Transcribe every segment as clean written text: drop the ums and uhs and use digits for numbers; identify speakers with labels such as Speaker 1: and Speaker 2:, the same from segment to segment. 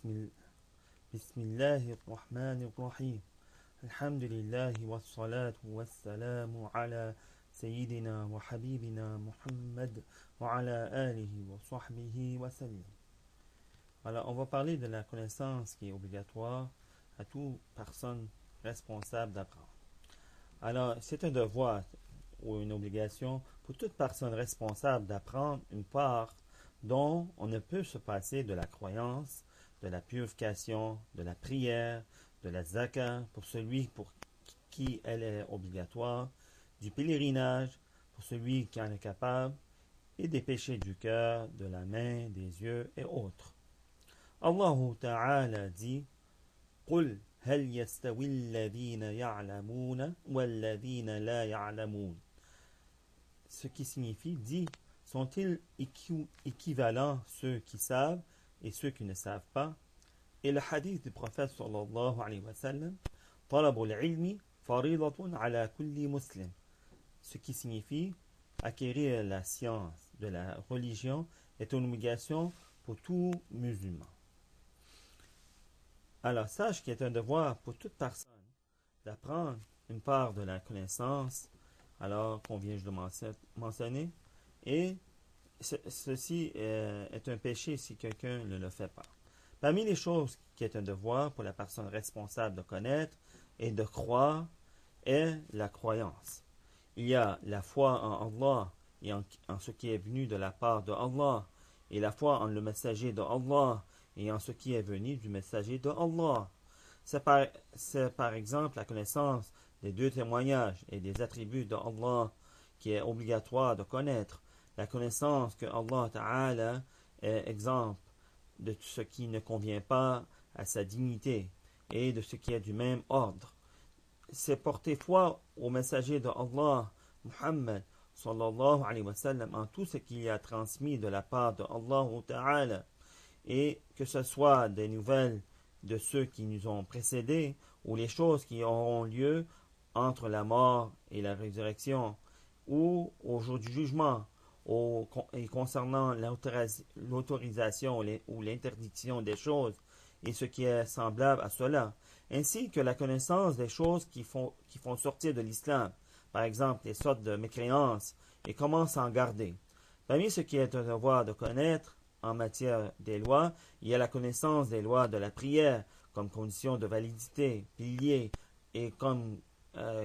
Speaker 1: بسم, بسم الله الرحمن الرحيم الحمد لله والصلاة والسلام على سيدنا وحبيبنا محمد وعلى آله وصحبه وسلم. Alors, on va parler de la connaissance qui est obligatoire à toute personne responsable d'apprendre. Alors, c'est un devoir ou une obligation pour toute personne responsable d'apprendre une part dont on ne peut se passer de la croyance, de la purification, de la prière, de la zakat pour celui pour qui elle est obligatoire, du pèlerinage pour celui qui en est capable, et des péchés du cœur, de la main, des yeux et autres. Allah Ta'ala dit قل هل يستوي الذين يعلمون والذين لا يعلمون. Ce qui signifie, dit, sont-ils équivalents ceux qui savent et ceux qui ne savent pas? Et le hadith du prophète sallallahu alayhi wa sallam, طلب العلم فريضة على كل مسلم. Ce qui signifie, acquérir la science de la religion est une obligation pour tout musulman. Alors, sache qu'il est un devoir pour toute personne d'apprendre une part de la connaissance, alors qu'on vient de mentionner, et ceci est un péché si quelqu'un ne le fait pas. Parmi les choses qui est un devoir pour la personne responsable de connaître et de croire est la croyance. Il y a la foi en Allah et en ce qui est venu de la part de Allah, et la foi en le messager de Allah et en ce qui est venu du messager de Allah. C'est par exemple la connaissance des deux témoignages et des attributs de Allah qui est obligatoire de connaître. La connaissance que Allah Ta'ala est exempt de ce qui ne convient pas à sa dignité et de ce qui est du même ordre. C'est porter foi au messager de Allah, Muhammad sallallahu alayhi wa sallam, en tout ce qu'il a transmis de la part de Allah Ta'ala, et que ce soit des nouvelles de ceux qui nous ont précédés ou les choses qui auront lieu entre la mort et la résurrection ou au jour du jugement et concernant l'autorisation ou l'interdiction des choses et ce qui est semblable à cela, ainsi que la connaissance des choses qui font sortir de l'islam, par exemple les sortes de mécréances et comment s'en garder. Parmi ce qui est un devoir de connaître en matière des lois, il y a la connaissance des lois de la prière comme condition de validité, pilier et comme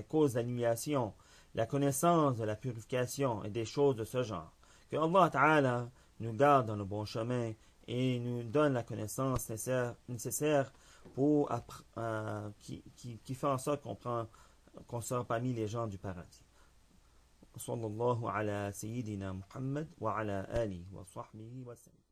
Speaker 1: cause d'annulation, la connaissance de la purification et des choses de ce genre. Que Allah Ta'ala nous garde dans le bon chemin et nous donne la connaissance nécessaire pour qui fait en sorte qu'on sort parmi les gens du paradis. صلى الله على سيدنا محمد وعلى آله وصحبه وسلم.